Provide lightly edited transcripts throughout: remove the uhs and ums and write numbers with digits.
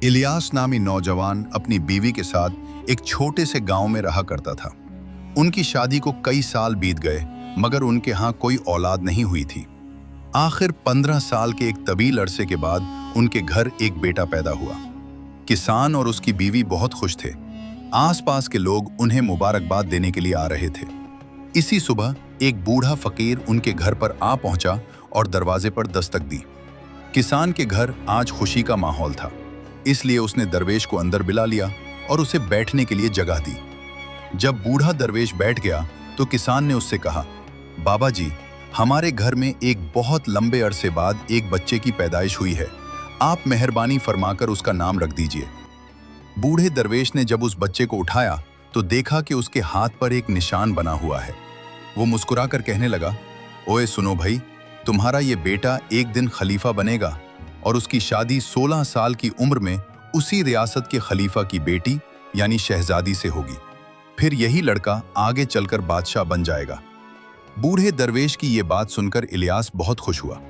इलियास नामी नौजवान अपनी बीवी के साथ एक छोटे से गांव में रहा करता था। उनकी शादी को कई साल बीत गए, मगर उनके यहाँ कोई औलाद नहीं हुई थी। आखिर 15 साल के एक तवील अरसे के बाद उनके घर एक बेटा पैदा हुआ। किसान और उसकी बीवी बहुत खुश थे। आसपास के लोग उन्हें मुबारकबाद देने के लिए आ रहे थे। इसी सुबह एक बूढ़ा फकीर उनके घर पर आ पहुंचा और दरवाजे पर दस्तक दी। किसान के घर आज खुशी का माहौल था, इसलिए उसने दरवेश को अंदर बुला लिया और उसे बैठने के लिए जगह दी। जब बूढ़ा दरवेश बैठ गया तो किसान ने उससे कहा, बाबा जी, हमारे घर में एक बहुत लंबे अरसे बाद एक बच्चे की पैदाइश हुई है। आप मेहरबानी फरमाकर उसका नाम रख दीजिए। बूढ़े दरवेश ने जब उस बच्चे को उठाया तो देखा कि उसके हाथ पर एक निशान बना हुआ है। वो मुस्कुराकर कहने लगा, ओए सुनो भाई, तुम्हारा ये बेटा एक दिन खलीफा बनेगा और उसकी शादी 16 साल की उम्र में उसी रियासत के खलीफा की बेटी यानी शहजादी से होगी। फिर यही लड़का आगे चलकर बादशाह बन जाएगा। बूढ़े दरवेश की ये बात सुनकर इलियास बहुत खुश हुआ।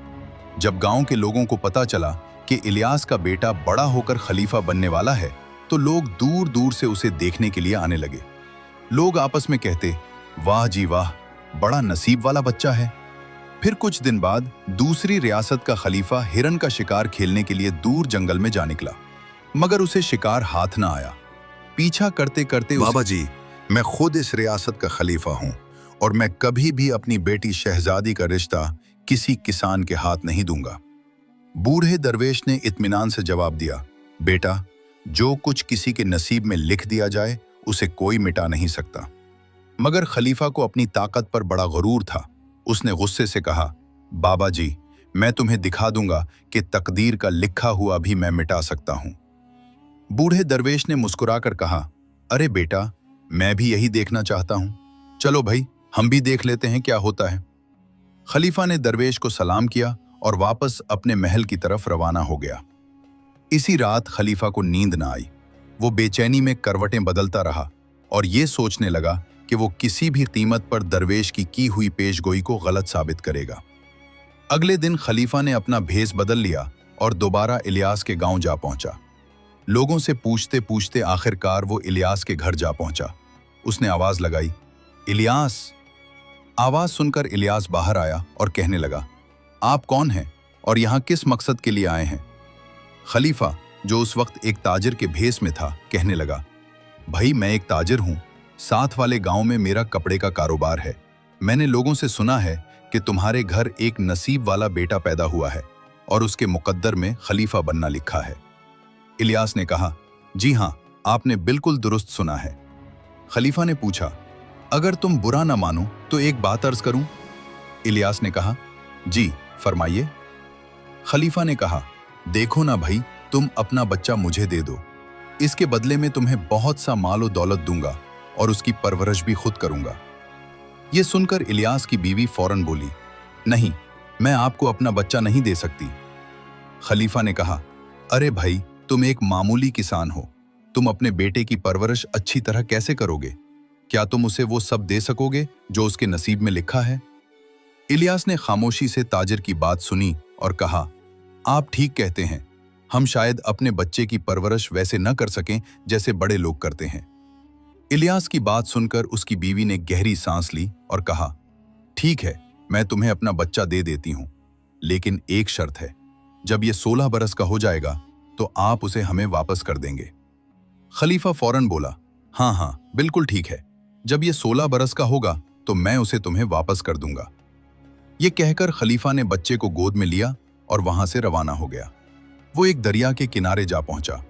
जब गांव के लोगों को पता चला कि इलियास का बेटा बड़ा होकर खलीफा बनने वाला है, तो लोग दूर दूर से उसे देखने के लिए आने लगे। लोग आपस में कहते, वाह जी वाह, बड़ा नसीब वाला बच्चा है। फिर कुछ दिन बाद दूसरी रियासत का खलीफा हिरन का शिकार खेलने के लिए दूर जंगल में जा निकला, मगर उसे शिकार हाथ ना आया। पीछा करते करते बाबा जी, मैं खुद इस रियासत का खलीफा हूं और मैं कभी भी अपनी बेटी शहजादी का रिश्ता किसी किसान के हाथ नहीं दूंगा। बूढ़े दरवेश ने इत्मीनान से जवाब दिया, बेटा, जो कुछ किसी के नसीब में लिख दिया जाए उसे कोई मिटा नहीं सकता। मगर खलीफा को अपनी ताकत पर बड़ा गुरूर था। उसने गुस्से से कहा, बाबा जी, मैं तुम्हें दिखा दूंगा कि तकदीर का लिखा हुआ भी मैं मिटा सकता हूं। बूढ़े दरवेश ने मुस्कुराकर कहा, अरे बेटा, मैं भी यही देखना चाहता हूं। चलो भाई, हम भी देख लेते हैं क्या होता है। खलीफा ने दरवेश को सलाम किया और वापस अपने महल की तरफ रवाना हो गया। इसी रात खलीफा को नींद न आई। वो बेचैनी में करवटें बदलता रहा और ये सोचने लगा कि वो किसी भी कीमत पर दरवेश की हुई पेशगोई को गलत साबित करेगा। अगले दिन खलीफा ने अपना भेष बदल लिया और दोबारा इलियास के गांव जा पहुंचा। लोगों से पूछते पूछते आखिरकार वो इलियास के घर जा पहुंचा। उसने आवाज लगाई, इलियास। आवाज सुनकर इलियास बाहर आया और कहने लगा, आप कौन हैं और यहां किस मकसद के लिए आए हैं? खलीफा, जो उस वक्त एक ताजिर के भेष में था, कहने लगा, भाई, मैं एक ताजिर हूं। साथ वाले गांव में मेरा कपड़े का कारोबार है। मैंने लोगों से सुना है कि तुम्हारे घर एक नसीब वाला बेटा पैदा हुआ है और उसके मुकद्दर में खलीफा बनना लिखा है। इलियास ने कहा, जी हां, आपने बिल्कुल दुरुस्त सुना है। खलीफा ने पूछा, अगर तुम बुरा ना मानो तो एक बात अर्ज करूं? इलियास ने कहा, जी फरमाइए। खलीफा ने कहा, देखो ना भाई, तुम अपना बच्चा मुझे दे दो। इसके बदले में तुम्हें बहुत सा मालो दौलत दूंगा और उसकी परवरिश भी खुद करूंगा। यह सुनकर इलियास की बीवी फौरन बोली, नहीं, मैं आपको अपना बच्चा नहीं दे सकती। खलीफा ने कहा, अरे भाई, तुम एक मामूली किसान हो, तुम अपने बेटे की परवरिश अच्छी तरह कैसे करोगे? क्या तुम उसे वो सब दे सकोगे जो उसके नसीब में लिखा है? इलियास ने खामोशी से ताजिर की बात सुनी और कहा, आप ठीक कहते हैं, हम शायद अपने बच्चे की परवरिश वैसे न कर सकें जैसे बड़े लोग करते हैं। इलियास की बात सुनकर उसकी बीवी ने गहरी सांस ली और कहा, ठीक है, मैं तुम्हें अपना बच्चा दे देती हूं, लेकिन एक शर्त है, जब यह 16 बरस का हो जाएगा तो आप उसे हमें वापस कर देंगे। खलीफा फौरन बोला, हाँ हाँ, बिल्कुल ठीक है, जब यह 16 बरस का होगा तो मैं उसे तुम्हें वापस कर दूंगा। यह कहकर खलीफा ने बच्चे को गोद में लिया और वहां से रवाना हो गया। वो एक दरिया के किनारे जा पहुंचा।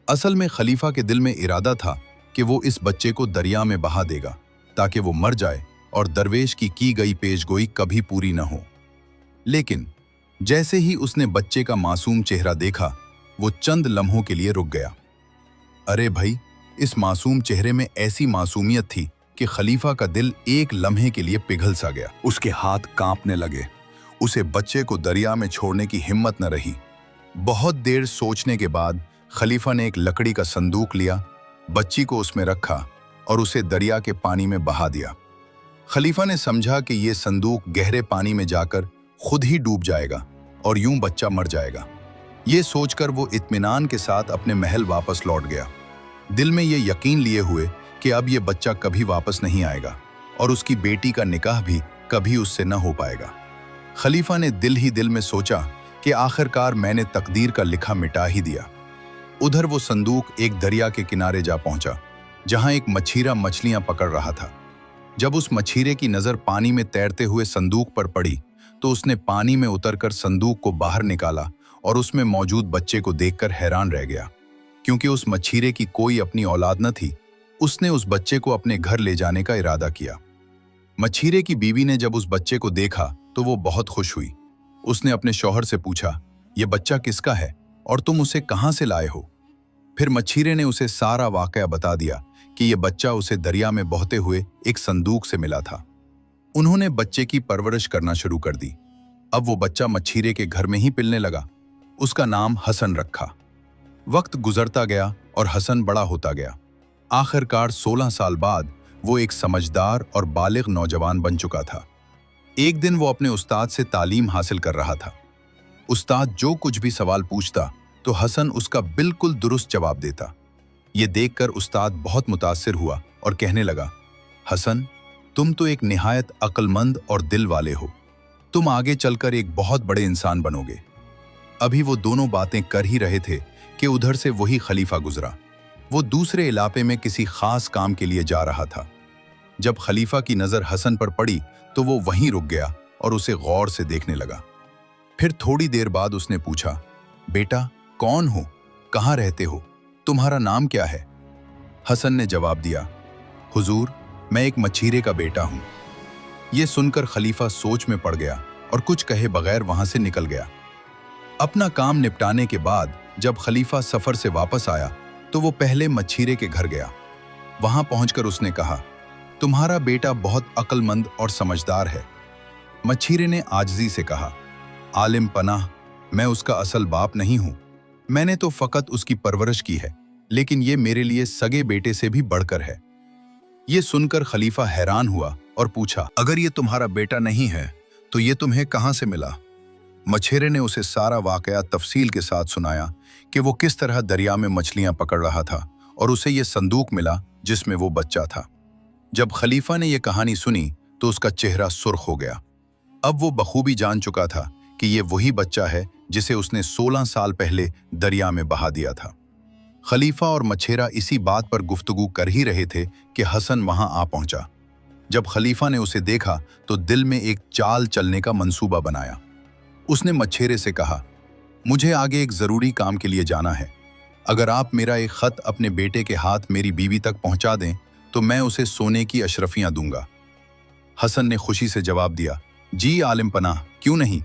असल में खलीफा के दिल में इरादा था कि वो इस बच्चे को दरिया में बहा देगा ताकि वो मर जाए और दरवेश की गई पेशगोई कभी पूरी न हो। लेकिन जैसे ही उसने बच्चे का मासूम चेहरा देखा, वो चंद लम्हों के लिए रुक गया। अरे भाई, इस मासूम चेहरे में ऐसी मासूमियत थी कि खलीफा का दिल एक लम्हे के लिए पिघल सा गया। उसके हाथ कांपने लगे। उसे बच्चे को दरिया में छोड़ने की हिम्मत न रही। बहुत देर सोचने के बाद खलीफा ने एक लकड़ी का संदूक लिया, बच्ची को उसमें रखा और उसे दरिया के पानी में बहा दिया। खलीफा ने समझा कि ये संदूक गहरे पानी में जाकर खुद ही डूब जाएगा और यूं बच्चा मर जाएगा। ये सोचकर वो इत्मीनान के साथ अपने महल वापस लौट गया, दिल में ये यकीन लिए हुए कि अब ये बच्चा कभी वापस नहीं आएगा और उसकी बेटी का निकाह भी कभी उससे न हो पाएगा। खलीफा ने दिल ही दिल में सोचा कि आखिरकार मैंने तकदीर का लिखा मिटा ही दिया। उधर वो संदूक एक दरिया के किनारे जा पहुंचा, जहां एक मछीरा मछलियां पकड़ रहा था। जब उस मछीरे की नजर पानी में तैरते हुए संदूक पर पड़ी तो उसने पानी में उतरकर संदूक को बाहर निकाला और उसमें मौजूद बच्चे को देखकर हैरान रह गया। क्योंकि उस मछीरे की कोई अपनी औलाद न थी, उसने उस बच्चे को अपने घर ले जाने का इरादा किया। मछीरे की बीवी ने जब उस बच्चे को देखा तो वो बहुत खुश हुई। उसने अपने शौहर से पूछा, ये बच्चा किसका है और तुम उसे कहां से लाए हो? फिर मछीरे ने उसे सारा वाकया बता दिया कि ये बच्चा उसे दरिया में बहते हुए एक संदूक से मिला था। उन्होंने बच्चे की परवरिश करना शुरू कर दी। अब वो बच्चा मछीरे के घर में ही पिलने लगा। उसका नाम हसन रखा। वक्त गुजरता गया और हसन बड़ा होता गया। आखिरकार 16 साल बाद वो एक समझदार और बालिग नौजवान बन चुका था। एक दिन वो अपने उस्ताद से तालीम हासिल कर रहा था। उस्ताद जो कुछ भी सवाल पूछता तो हसन उसका बिल्कुल दुरुस्त जवाब देता। ये देखकर उस्ताद बहुत मुतासिर हुआ और कहने लगा, हसन, तुम तो एक निहायत अक्लमंद और दिल वाले हो। तुम आगे चलकर एक बहुत बड़े इंसान बनोगे। अभी वो दोनों बातें कर ही रहे थे कि उधर से वही खलीफा गुजरा। वो दूसरे इलाके में किसी खास काम के लिए जा रहा था। जब खलीफा की नजर हसन पर पड़ी तो वो वहीं रुक गया और उसे गौर से देखने लगा। फिर थोड़ी देर बाद उसने पूछा, बेटा, कौन हो? कहाँ रहते हो? तुम्हारा नाम क्या है? हसन ने जवाब दिया, हुजूर, मैं एक मछीरे का बेटा हूं। ये सुनकर खलीफा सोच में पड़ गया और कुछ कहे बगैर वहां से निकल गया। अपना काम निपटाने के बाद जब खलीफा सफर से वापस आया तो वो पहले मछीरे के घर गया। वहां पहुंचकर उसने कहा, तुम्हारा बेटा बहुत अक्लमंद और समझदार है। मछीरे ने आजिज़ी से कहा, आलिम पनाह, मैं उसका असल बाप नहीं हूं। मैंने तो फकत उसकी परवरिश की है, लेकिन ये मेरे लिए सगे बेटे से भी बढ़कर है। ये सुनकर खलीफा हैरान हुआ और पूछा, अगर ये तुम्हारा बेटा नहीं है तो ये तुम्हें कहां से मिला? मछेरे ने उसे सारा वाकया तफसील के साथ सुनाया कि वो किस तरह दरिया में मछलियां पकड़ रहा था और उसे ये संदूक मिला जिसमें वो बच्चा था। जब खलीफा ने यह कहानी सुनी तो उसका चेहरा सुर्ख हो गया। अब वो बखूबी जान चुका था कि ये वही बच्चा है जिसे उसने 16 साल पहले दरिया में बहा दिया था। खलीफा और मछेरा इसी बात पर गुफ्तगू कर ही रहे थे कि हसन वहां आ पहुंचा। जब खलीफा ने उसे देखा तो दिल में एक चाल चलने का मंसूबा बनाया। उसने मछेरे से कहा, मुझे आगे एक जरूरी काम के लिए जाना है। अगर आप मेरा एक खत अपने बेटे के हाथ मेरी बीवी तक पहुंचा दें तो मैं उसे सोने की अशरफियां दूंगा। हसन ने खुशी से जवाब दिया, जी आलिम पनाह, क्यों नहीं,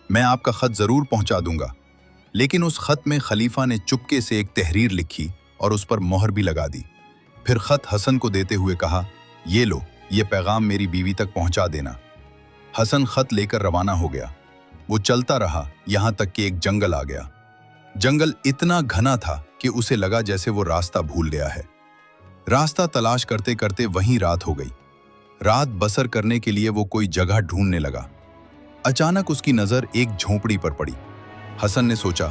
मैं आपका खत जरूर पहुंचा दूंगा। लेकिन उस खत में खलीफा ने चुपके से एक तहरीर लिखी और उस पर मोहर भी लगा दी। फिर खत हसन को देते हुए कहा, ये लो, ये पैगाम मेरी बीवी तक पहुंचा देना। हसन खत लेकर रवाना हो गया। वो चलता रहा यहां तक कि एक जंगल आ गया। जंगल इतना घना था कि उसे लगा जैसे वो रास्ता भूल गया है। रास्ता तलाश करते करते वहीं रात हो गई। रात बसर करने के लिए वो कोई जगह ढूंढने लगा। अचानक उसकी नजर एक झोंपड़ी पर पड़ी। हसन ने सोचा,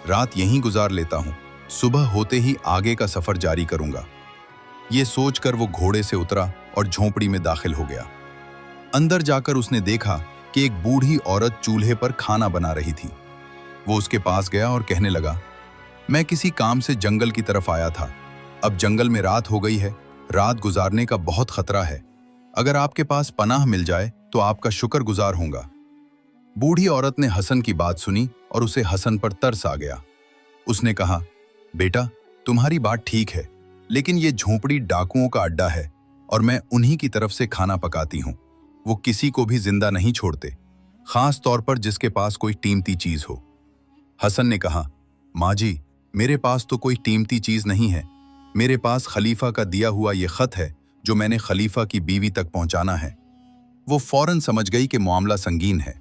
रात यहीं गुजार लेता हूं, सुबह होते ही आगे का सफर जारी करूंगा। ये सोचकर वो घोड़े से उतरा और झोंपड़ी में दाखिल हो गया। अंदर जाकर उसने देखा कि एक बूढ़ी औरत चूल्हे पर खाना बना रही थी। वो उसके पास गया और कहने लगा, मैं किसी काम से जंगल की तरफ आया था। अब जंगल में रात हो गई है, रात गुजारने का बहुत खतरा है। अगर आपके पास पनाह मिल जाए तो आपका शुक्रगुजार होऊंगा। बूढ़ी औरत ने हसन की बात सुनी और उसे हसन पर तरस आ गया। उसने कहा, बेटा, तुम्हारी बात ठीक है, लेकिन ये झोंपड़ी डाकुओं का अड्डा है और मैं उन्हीं की तरफ से खाना पकाती हूँ। वो किसी को भी जिंदा नहीं छोड़ते, खास तौर पर जिसके पास कोई कीमती चीज हो। हसन ने कहा, माँ जी, मेरे पास तो कोई कीमती चीज नहीं है। मेरे पास खलीफा का दिया हुआ ये खत है जो मैंने खलीफा की बीवी तक पहुंचाना है। वो फौरन समझ गई कि मामला संगीन है।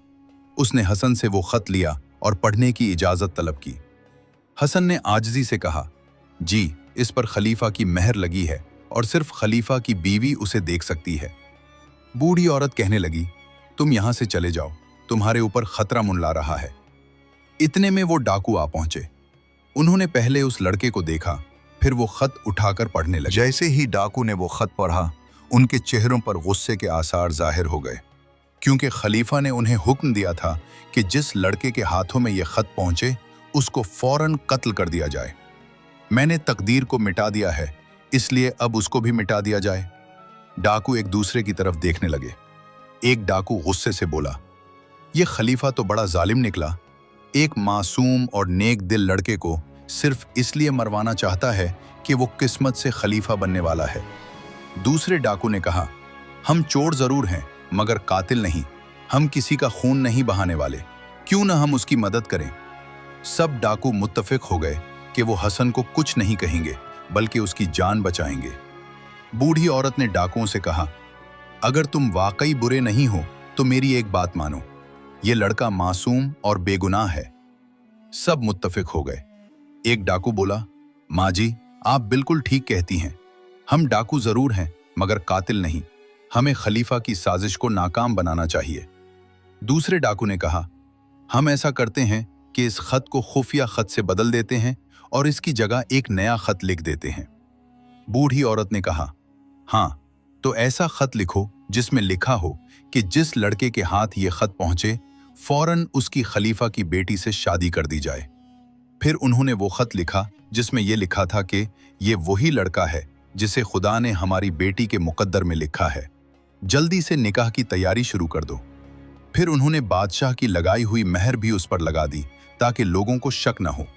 उसने हसन से वो खत लिया और पढ़ने की इजाजत तलब की। हसन ने आजिज़ी से कहा, जी, इस पर खलीफा की मेहर लगी है और सिर्फ खलीफा की बीवी उसे देख सकती है। बूढ़ी औरत कहने लगी, तुम यहां से चले जाओ, तुम्हारे ऊपर खतरा मुंडला रहा है। इतने में वो डाकू आ पहुंचे। उन्होंने पहले उस लड़के को देखा, फिर वो खत उठाकर पढ़ने लगे। जैसे ही डाकू ने वो खत पढ़ा, उनके चेहरों पर गुस्से के आसार जाहिर हो गए, क्योंकि खलीफा ने उन्हें हुक्म दिया था कि जिस लड़के के हाथों में ये खत पहुंचे उसको फौरन कत्ल कर दिया जाए। मैंने तकदीर को मिटा दिया है, इसलिए अब उसको भी मिटा दिया जाए। डाकू एक दूसरे की तरफ देखने लगे। एक डाकू गुस्से से बोला, ये खलीफा तो बड़ा जालिम निकला। एक मासूम और नेक दिल लड़के को सिर्फ इसलिए मरवाना चाहता है कि वो किस्मत से खलीफा बनने वाला है। दूसरे डाकू ने कहा, हम चोर जरूर हैं मगर कातिल नहीं। हम किसी का खून नहीं बहाने वाले, क्यों ना हम उसकी मदद करें। सब डाकू मुत्तफिक हो गए कि वो हसन को कुछ नहीं कहेंगे बल्कि उसकी जान बचाएंगे। बूढ़ी औरत ने डाकुओं से कहा, अगर तुम वाकई बुरे नहीं हो तो मेरी एक बात मानो, ये लड़का मासूम और बेगुनाह है। सब मुत्तफिक हो गए। एक डाकू बोला, माँ जी, आप बिल्कुल ठीक कहती हैं। हम डाकू जरूर हैं मगर कातिल नहीं। हमें खलीफा की साजिश को नाकाम बनाना चाहिए। दूसरे डाकू ने कहा, हम ऐसा करते हैं कि इस खत को खुफिया खत से बदल देते हैं और इसकी जगह एक नया खत लिख देते हैं। बूढ़ी औरत ने कहा, हाँ, तो ऐसा खत लिखो जिसमें लिखा हो कि जिस लड़के के हाथ ये खत पहुंचे फौरन उसकी खलीफा की बेटी से शादी कर दी जाए। फिर उन्होंने वो खत लिखा जिसमें यह लिखा था कि ये वही लड़का है जिसे खुदा ने हमारी बेटी के मुकद्दर में लिखा है। जल्दी से निकाह की तैयारी शुरू कर दो। फिर उन्होंने बादशाह की लगाई हुई मेहर भी उस पर लगा दी ताकि लोगों को शक न हो।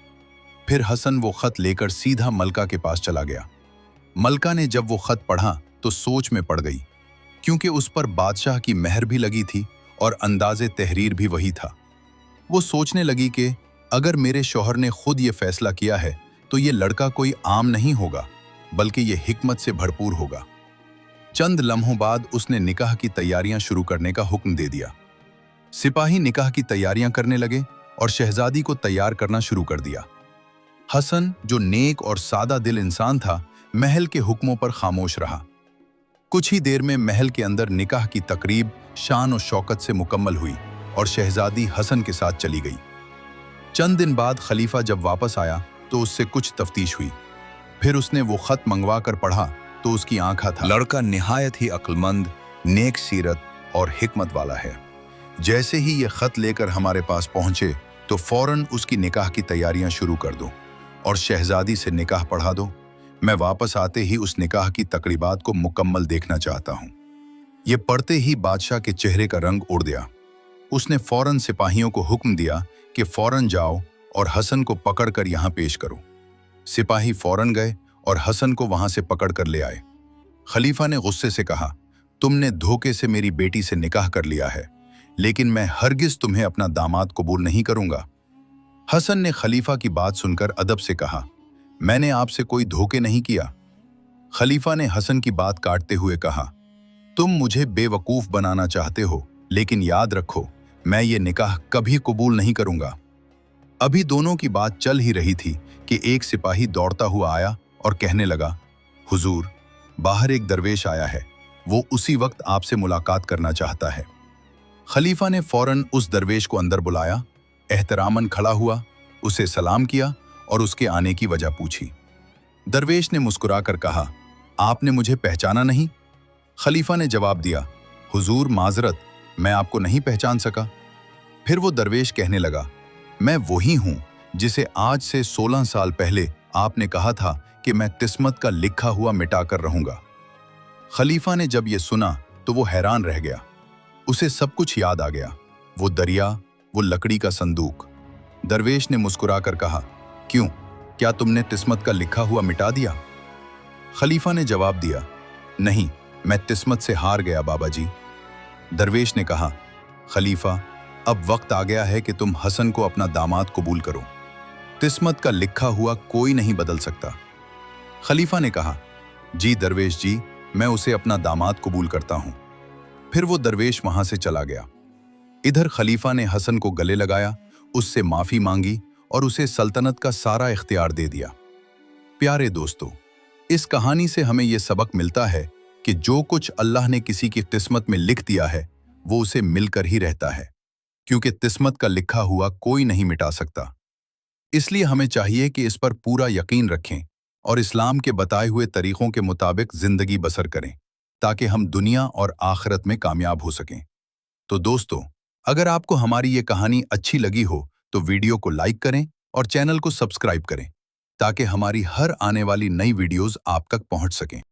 फिर हसन वो खत लेकर सीधा मलका के पास चला गया। मलका ने जब वो खत पढ़ा तो सोच में पड़ गई, क्योंकि उस पर बादशाह की मेहर भी लगी थी और अंदाजे तहरीर भी वही था। वो सोचने लगी कि अगर मेरे शौहर ने खुद ये फैसला किया है तो ये लड़का कोई आम नहीं होगा बल्कि ये हिकमत से भरपूर होगा। चंद लम्हों बाद उसने निकाह की तैयारियां शुरू करने का हुक्म दे दिया। सिपाही निकाह की तैयारियां करने लगे और शहजादी को तैयार करना शुरू कर दिया। हसन, जो नेक और सादा दिल इंसान था, महल के हुक्मों पर खामोश रहा। कुछ ही देर में महल के अंदर निकाह की तकरीब शान और शौकत से मुकम्मल हुई और शहजादी हसन के साथ चली गई। चंद दिन बाद खलीफा जब वापस आया तो उससे कुछ तफ्तीश हुई। फिर उसने वो खत मंगवा कर पढ़ा तो उसकी आंखा था। लड़का निहायत ही अक्लमंद, नेक सीरत और हिकमत वाला है। जैसे ही ये खत लेकर हमारे पास पहुंचे तो फौरन उसकी निकाह की तैयारियां शुरू कर दो और शहजादी से निकाह पढ़ा दो। मैं वापस आते ही उस निकाह की तकरीबात को मुकम्मल देखना चाहता हूं। ये पढ़ते ही बादशाह के चेहरे का रंग उड़ गया। उसने फौरन सिपाहियों को हुक्म दिया कि फौरन जाओ और हसन को पकड़कर यहां पेश करो। सिपाही फौरन गए और हसन को वहां से पकड़कर ले आए। खलीफा ने गुस्से से कहा, तुमने धोखे से मेरी बेटी से निकाह कर लिया है, लेकिन मैं हरगिज तुम्हें अपना दामाद कबूल नहीं करूंगा। हसन ने खलीफा की बात सुनकर अदब से कहा, मैंने आपसे कोई धोखे नहीं किया। खलीफा ने हसन की बात काटते हुए कहा, तुम मुझे बेवकूफ बनाना चाहते हो, लेकिन याद रखो मैं ये निकाह कभी कबूल नहीं करूंगा। अभी दोनों की बात चल ही रही थी कि एक सिपाही दौड़ता हुआ आया और कहने लगा, हुजूर, बाहर एक दरवेश आया है, वो उसी वक्त आपसे मुलाकात करना चाहता है। खलीफा ने फौरन उस दरवेश को अंदर बुलाया, एहतरामन खड़ा हुआ, उसे सलाम किया और उसके आने की वजह पूछी। दरवेश ने मुस्कुराकर कहा, आपने मुझे पहचाना नहीं? खलीफा ने जवाब दिया, हुजूर माजरत, मैं आपको नहीं पहचान सका। फिर वो दरवेश कहने लगा, मैं वही हूं जिसे आज से 16 साल पहले आपने कहा था कि मैं किस्मत का लिखा हुआ मिटाकर रहूंगा। खलीफा ने जब ये सुना तो वो हैरान रह गया। उसे सब कुछ याद आ गया, वो दरिया, वो लकड़ी का संदूक। दरवेश ने मुस्कुराकर कहा, क्यों, क्या तुमने किस्मत का लिखा हुआ मिटा दिया? खलीफा ने जवाब दिया, नहीं, मैं किस्मत से हार गया बाबा जी। दरवेश ने कहा, खलीफा, अब वक्त आ गया है कि तुम हसन को अपना दामाद कबूल करो। किस्मत का लिखा हुआ कोई नहीं बदल सकता। खलीफा ने कहा, जी दरवेश जी, मैं उसे अपना दामाद कबूल करता हूं। फिर वो दरवेश वहां से चला गया। इधर खलीफा ने हसन को गले लगाया, उससे माफी मांगी और उसे सल्तनत का सारा इख्तियार दे दिया। प्यारे दोस्तों, इस कहानी से हमें यह सबक मिलता है कि जो कुछ अल्लाह ने किसी की किस्मत में लिख दिया है वो उसे मिलकर ही रहता है। क्योंकि किस्मत का लिखा हुआ कोई नहीं मिटा सकता। इसलिए हमें चाहिए कि इस पर पूरा यकीन रखें और इस्लाम के बताए हुए तरीकों के मुताबिक जिंदगी बसर करें, ताकि हम दुनिया और आखिरत में कामयाब हो सकें। तो दोस्तों, अगर आपको हमारी ये कहानी अच्छी लगी हो तो वीडियो को लाइक करें और चैनल को सब्सक्राइब करें, ताकि हमारी हर आने वाली नई वीडियोस आप तक पहुंच सकें।